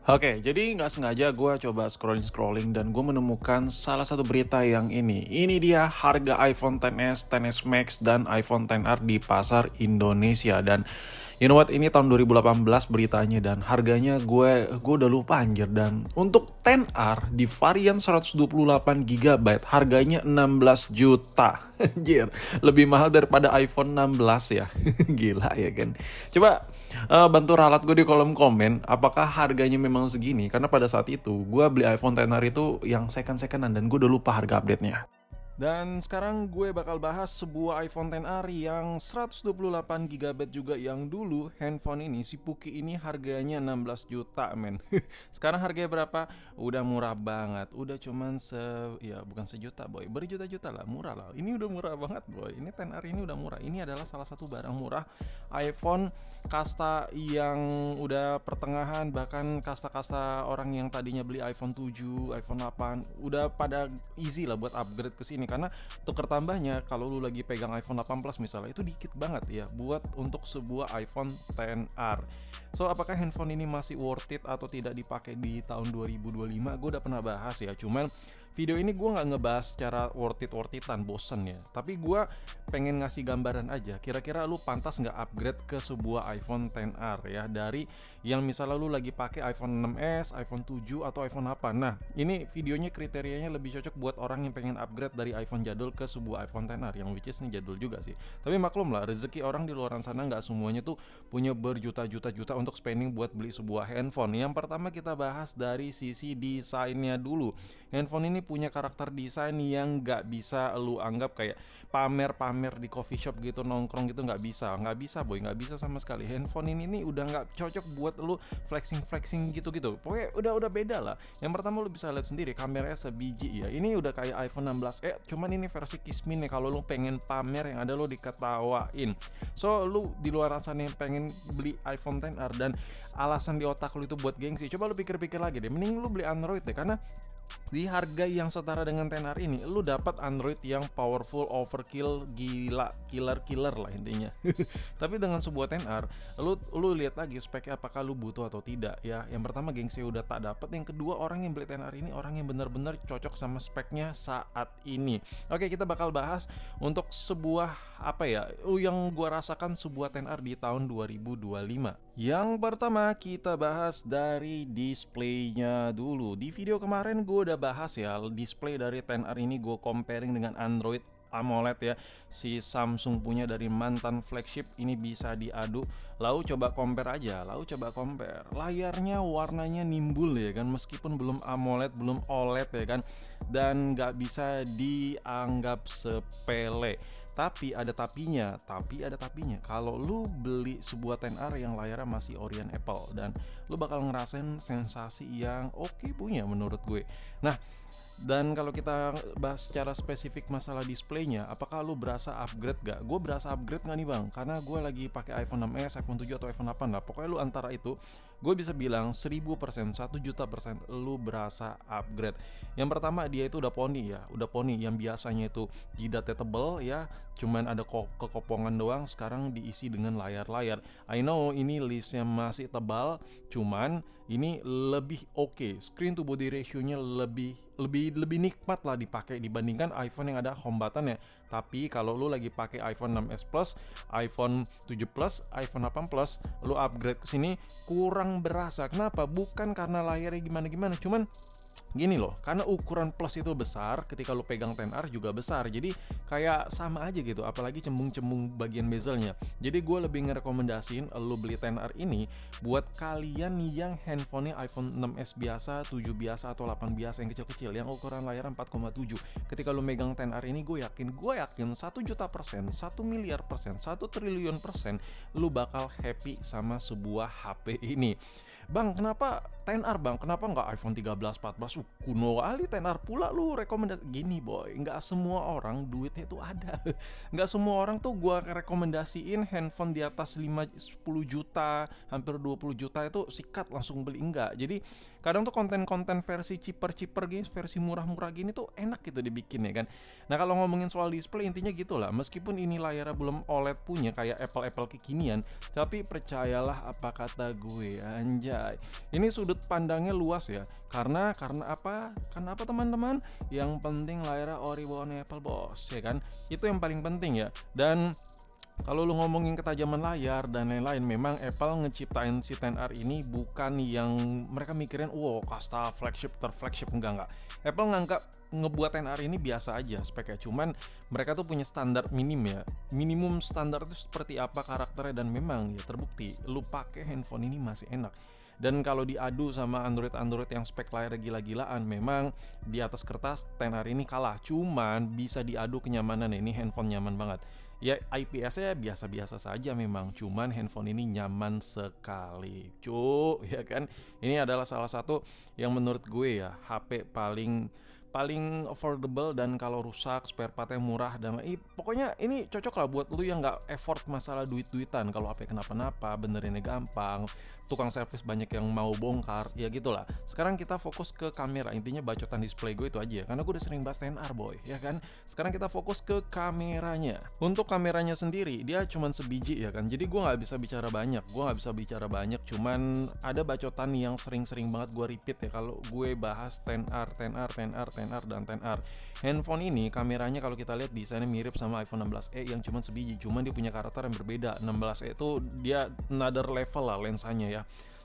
Oke, jadi nggak sengaja gue coba scrolling dan gue menemukan salah satu berita yang ini. Ini dia harga iPhone XS, XS Max, dan iPhone XR di pasar Indonesia. Dan you know what, ini tahun 2018 beritanya dan harganya gue udah lupa anjir. Dan untuk XR di varian 128 GB harganya 16 juta. Anjir, lebih mahal daripada iPhone 16 ya. Gila ya kan. Coba bantu ralat gue di kolom komen apakah harganya memang segini, karena pada saat itu gue beli iPhone XR itu yang second-secondan dan gue udah lupa harga update-nya. Dan sekarang gue bakal bahas sebuah iPhone XR yang 128 GB juga, yang dulu handphone ini, si Puki ini harganya 16 juta men. Sekarang harganya berapa? Udah murah banget. Udah cuman ya bukan sejuta boy, berjuta-juta lah, murah lah. Ini udah murah banget boy. Ini XR ini udah murah. Ini adalah salah satu barang murah iPhone kasta yang udah pertengahan, bahkan kasta-kasta orang yang tadinya beli iPhone 7, iPhone 8 udah pada easy lah buat upgrade ke sini, karena tuker tambahnya kalau lu lagi pegang iPhone 8 Plus misalnya itu dikit banget ya buat untuk sebuah iPhone XR. So apakah handphone ini masih worth it atau tidak dipakai di tahun 2025? Gue udah pernah bahas ya, cuman video ini gue nggak ngebahas secara worth it-an, bosen ya. Tapi gue pengen ngasih gambaran aja, kira-kira lu pantas nggak upgrade ke sebuah iPhone XR ya, dari yang misalnya lu lagi pakai iPhone 6s, iPhone 7 atau iPhone apa. Nah ini videonya kriterianya lebih cocok buat orang yang pengen upgrade dari iPhone jadul ke sebuah iPhone XR, yang which is ini jadul juga sih. Tapi maklum lah, rezeki orang di luar sana nggak semuanya tuh punya berjuta-juta untuk spending buat beli sebuah handphone. Yang pertama kita bahas dari sisi desainnya dulu. Handphone ini punya karakter desain yang nggak bisa lu anggap kayak pamer-pamer di coffee shop gitu, nongkrong gitu, nggak bisa boy, nggak bisa sama sekali. Handphone ini nih udah nggak cocok buat lu flexing gitu. Pokoknya udah beda lah. Yang pertama lu bisa lihat sendiri kameranya sebiji ya. Ini udah kayak iPhone 16 cuman ini versi kismin nih. Kalau lu pengen pamer yang ada lu diketawain. So lu di luar sana yang pengen beli iPhone XR dan alasan di otak lu itu buat gengsi, coba lu pikir-pikir lagi deh, mending lu beli Android deh, karena di harga yang setara dengan XR ini lu dapat Android yang powerful, overkill, gila, killer lah intinya. Tapi dengan sebuah XR lu lihat lagi speknya apakah lu butuh atau tidak ya. Yang pertama gengsi udah tak dapat, yang kedua orang yang beli XR ini orang yang benar-benar cocok sama speknya saat ini. Oke, kita bakal bahas untuk sebuah apa ya yang gua rasakan sebuah XR di tahun 2025. Yang pertama kita bahas dari displaynya dulu. Di video kemarin gue udah bahas ya, display dari XR ini gue comparing dengan Android AMOLED ya, si Samsung punya dari mantan flagship ini bisa diadu. Lalu coba compare layarnya warnanya nimbul ya kan, meskipun belum AMOLED belum OLED ya kan, dan nggak bisa dianggap sepele. Tapi ada tapinya. Kalau lu beli sebuah XR yang layarnya masih Orient Apple, dan lu bakal ngerasain sensasi yang oke punya menurut gue. Nah, dan kalau kita bahas secara spesifik masalah displaynya, apakah lu berasa upgrade gak? Gue berasa upgrade gak nih bang? Karena gue lagi pakai iPhone 6s, iPhone 7 atau iPhone 8 lah. Pokoknya lu antara itu, gue bisa bilang 1000%, 1.000.000% lu berasa upgrade. Yang pertama dia itu udah poni ya, yang biasanya itu jidatnya tebel ya, cuman ada kekopongan doang, sekarang diisi dengan layar-layar. I know ini listnya masih tebal, cuman ini lebih oke. Screen to body ratio-nya lebih nikmat lah dipakai dibandingkan iPhone yang ada home button ya. Tapi kalau lu lagi pakai iPhone 6s Plus, iPhone 7 Plus, iPhone 8 Plus, lu upgrade ke sini kurang berasa. Kenapa? Bukan karena layarnya gimana-gimana, cuman gini loh, karena ukuran plus itu besar, ketika lu pegang XR juga besar, jadi kayak sama aja gitu, apalagi cembung-cembung bagian bezelnya. Jadi gue lebih ngerekomendasiin lu beli XR ini buat kalian yang handphonenya iPhone 6s biasa, 7 biasa atau 8 biasa yang kecil-kecil, yang ukuran layar 4,7. Ketika lu megang XR ini, gue yakin 1 juta%, 1 miliar%, 1 triliun%, lu bakal happy sama sebuah HP ini. Bang, kenapa XR bang? Kenapa nggak iPhone 13, 14? Kuno kali XR pula lu rekomendasi. Gini boy, nggak semua orang duitnya itu ada. Nggak semua orang tuh gua rekomendasiin handphone di atas 5-10 juta, hampir 20 juta itu sikat langsung beli, enggak. Jadi kadang tuh konten-konten versi cheaper gini, versi murah-murah gini tuh enak gitu dibikin ya kan. Nah kalau ngomongin soal display intinya gitulah. Meskipun ini layarnya belum OLED punya kayak Apple kekinian, tapi percayalah apa kata gue, anjay, ini sudut sudut pandangnya luas ya. Karena apa? Karena apa teman-teman? Yang penting layarnya ori bawaan Apple bos, ya kan? Itu yang paling penting ya. Dan kalau lu ngomongin ketajaman layar dan lain-lain, memang Apple ngeciptain si XR ini bukan yang mereka mikirin, wow, kasta flagship terflagship, enggak. Apple ngebuat XR ini biasa aja speknya, cuman mereka tuh punya standar ya. Minimum standar itu seperti apa karakternya, dan memang ya terbukti, lu pakai handphone ini masih enak. Dan kalau diadu sama Android yang spek layarnya gila-gilaan, memang di atas kertas XR ini kalah. Cuman bisa diadu kenyamanan, ini handphone nyaman banget. Ya IPS-nya biasa-biasa saja memang, cuman handphone ini nyaman sekali, ya kan? Ini adalah salah satu yang menurut gue ya HP paling affordable, dan kalau rusak spare partnya murah, dan pokoknya ini cocok lah buat lu yang nggak effort masalah duit-duitan. Kalau HP kenapa-napa benerinnya gampang, tukang servis banyak yang mau bongkar, ya gitulah. Sekarang kita fokus ke kamera, intinya bacotan display gue itu aja, karena gue udah sering bahas XR boy, ya kan. Sekarang kita fokus ke kameranya. Untuk kameranya sendiri dia cuman sebiji ya kan, jadi gue nggak bisa bicara banyak, cuman ada bacotan yang sering-sering banget gue repeat ya kalau gue bahas XR dan XR. Handphone ini kameranya kalau kita lihat desainnya mirip sama iPhone 16e yang cuman sebiji, cuman dia punya karakter yang berbeda. 16e itu dia another level lah lensanya ya.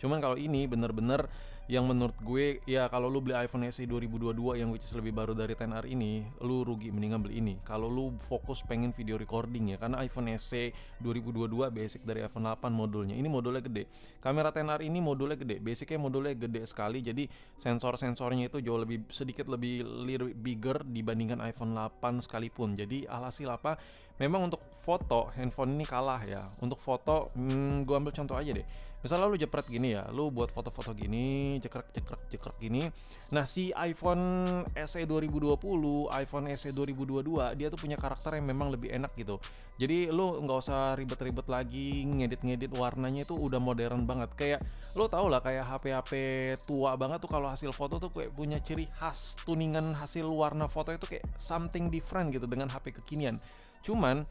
Cuman kalau ini bener-bener yang menurut gue ya, kalau lu beli iPhone SE 2022 yang which is lebih baru dari XR ini, lu rugi, mendingan beli ini. Kalau lu fokus pengen video recording ya, karena iPhone SE 2022 basic dari iPhone 8 modulnya. Ini modulnya gede. Kamera XR ini modulnya gede, basicnya modulnya gede sekali. Jadi sensor-sensornya itu jauh sedikit lebih bigger dibandingkan iPhone 8 sekalipun. Jadi alhasil apa? Memang untuk foto handphone ini kalah ya. Untuk foto, gue ambil contoh aja deh. Misalnya lu jepret gini ya, lu buat foto-foto gini, cekrek gini. Nah, si iPhone SE 2020, iPhone SE 2022, dia tuh punya karakter yang memang lebih enak gitu. Jadi lu nggak usah ribet-ribet lagi ngedit warnanya, itu udah modern banget. Kayak lu tau lah, kayak HP-HP tua banget tuh kalau hasil foto tuh kayak punya ciri khas, tuningan hasil warna foto itu kayak something different gitu dengan HP kekinian. Cuman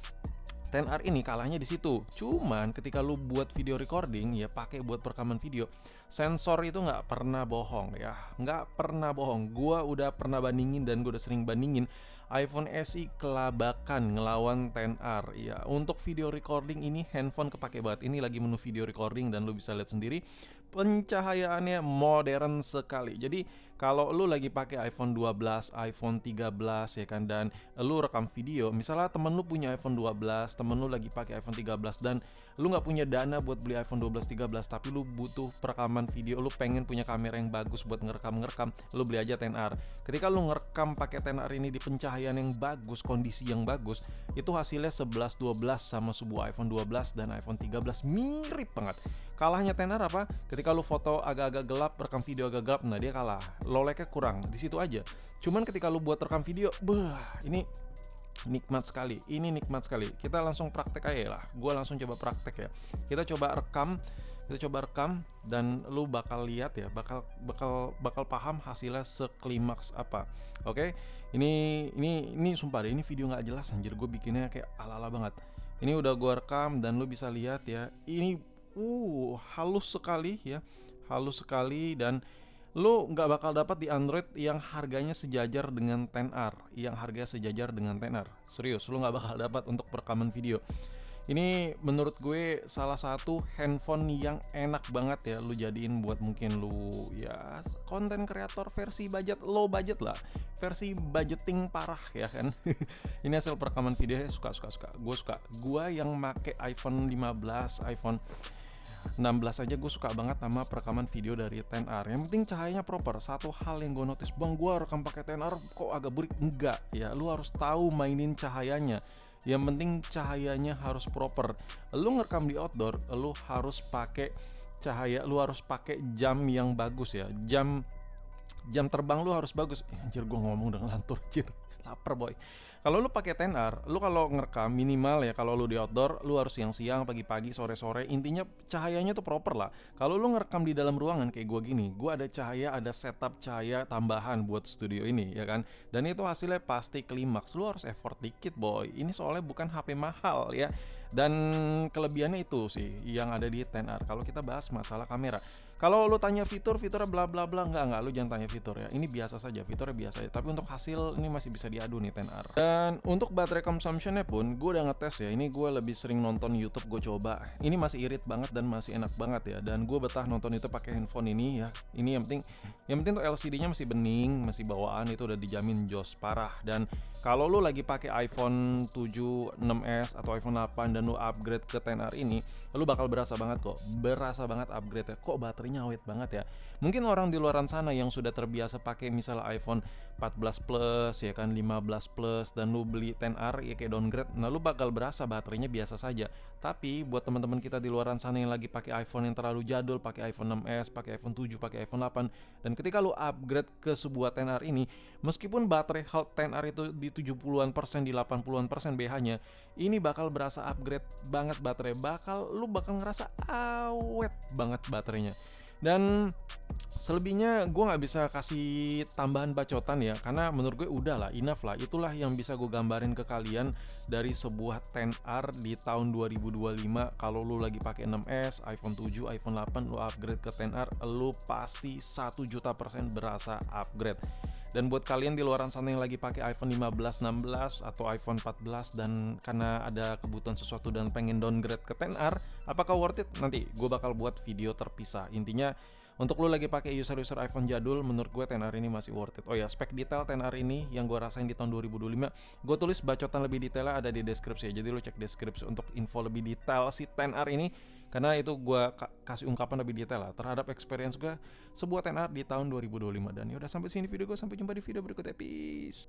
XR ini kalahnya di situ. Cuman ketika lu buat video recording ya, pakai buat perekaman video, sensor itu nggak pernah bohong ya, nggak pernah bohong. Gua udah pernah bandingin dan gue udah sering bandingin iPhone SE kelabakan ngelawan XR ya. Untuk video recording ini handphone kepake banget. Ini lagi menu video recording dan lu bisa lihat sendiri pencahayaannya modern sekali. Jadi kalau lu lagi pakai iPhone 12, iPhone 13 ya kan, dan lu rekam video, misalnya temen lu punya iPhone 12, temen lu lagi pakai iPhone 13, dan lu nggak punya dana buat beli iPhone 12, 13, tapi lu butuh perekaman video, lu pengen punya kamera yang bagus buat ngerekam, lu beli aja XR. Ketika lu ngerekam pakai XR ini di pencahayaan yang bagus, kondisi yang bagus, itu hasilnya 11-12 sama sebuah iPhone 12 dan iPhone 13, mirip banget. Kalahnya XR apa? Ketika lu foto agak-agak gelap, rekam video agak gelap, nah dia kalah. Low-lag-nya kurang, di situ aja. Cuman ketika lu buat rekam video, ini nikmat sekali. Ini nikmat sekali. Kita langsung praktek aja lah. Gue langsung coba praktek ya. Kita coba rekam dan lu bakal lihat ya, bakal paham hasilnya seklimaks apa. Oke? Ini sumpah deh, ini video nggak jelas anjir, gue bikinnya kayak ala-ala banget. Ini udah gue rekam dan lu bisa lihat ya. Ini halus sekali ya. Halus sekali, dan lu nggak bakal dapat di Android yang harganya sejajar dengan XR, serius, lu nggak bakal dapat untuk perekaman video. Ini menurut gue salah satu handphone yang enak banget ya lu jadiin buat mungkin lu ya konten kreator versi low budget lah, versi budgeting parah ya kan. Ini hasil perekaman videonya gue yang make iPhone 15, iPhone 16 aja gue suka banget sama perekaman video dari XR. Yang penting cahayanya proper. Satu hal yang gue notice, bang, gue rekam pakai XR kok agak burik. Enggak ya, lu harus tahu mainin cahayanya. Yang penting cahayanya harus proper. Lu ngerekam di outdoor, lu harus pakai cahaya, lu harus pakai jam yang bagus ya. Jam terbang lu harus bagus. Anjir, gue ngomong dengan lantur, anjir. Lapar boy. Kalau lu pakai XR, lu kalau ngerekam minimal ya, kalau lu di outdoor, lu harus siang-siang, pagi-pagi, sore-sore. Intinya cahayanya tuh proper lah. Kalau lu ngerekam di dalam ruangan kayak gue gini, gue ada cahaya, ada setup cahaya tambahan buat studio ini ya kan. Dan itu hasilnya pasti klimaks. Lu harus effort dikit boy. Ini soalnya bukan HP mahal ya. Dan kelebihannya itu sih yang ada di XR. Kalau kita bahas masalah kamera, kalau lu tanya fiturnya bla bla bla, enggak, lu jangan tanya fitur ya. Ini biasa saja, fiturnya biasa ya. Tapi untuk hasil ini masih bisa diadu nih XR. Dan untuk baterai consumptionnya pun gue udah ngetes ya. Ini gue lebih sering nonton YouTube, gue coba. Ini masih irit banget dan masih enak banget ya. Dan gue betah nonton itu pakai handphone ini ya. Ini yang penting tuh LCD-nya masih bening, masih bawaan, itu udah dijamin jos parah. Dan kalau lu lagi pakai iPhone 7, 6s atau iPhone 8 dan lu upgrade ke XR ini, lu bakal berasa banget kok. Berasa banget upgrade ya. Kok baterainya awet banget ya. Mungkin orang di luaran sana yang sudah terbiasa pakai misalnya iPhone 14 Plus ya kan, 15 Plus, dan lu beli XR ya kayak downgrade, nah lu bakal berasa baterainya biasa saja. Tapi buat teman-teman kita di luaran sana yang lagi pakai iPhone yang terlalu jadul, pakai iPhone 6s, pakai iPhone 7, pakai iPhone 8, dan ketika lu upgrade ke sebuah XR ini, meskipun baterai health XR itu di 70-an persen, di 80-an persen BH-nya, ini bakal berasa upgrade banget baterai. Lu bakal ngerasa awet banget baterainya. Dan selebihnya gue nggak bisa kasih tambahan bacotan ya, karena menurut gue udah lah, enough lah. Itulah yang bisa gue gambarin ke kalian dari sebuah XR di tahun 2025. Kalau lu lagi pakai 6s, iPhone 7, iPhone 8, lu upgrade ke XR, lu pasti 1 juta% berasa upgrade. Dan buat kalian di luaran sana yang lagi pakai iPhone 15, 16 atau iPhone 14 dan karena ada kebutuhan sesuatu dan pengen downgrade ke XR, apakah worth it? Nanti gue bakal buat video terpisah. Intinya untuk lu lagi pakai user iPhone jadul, menurut gue XR ini masih worth it. Oh ya, spek detail XR ini yang gue rasain di tahun 2025, gue tulis bacotan lebih detailnya ada di deskripsi ya. Jadi lu cek deskripsi untuk info lebih detail si XR ini, karena itu gue kasih ungkapan lebih detail lah terhadap experience gue sebuah XR di tahun 2025. Dan ya udah, sampai sini video gue, sampai jumpa di video berikutnya, peace.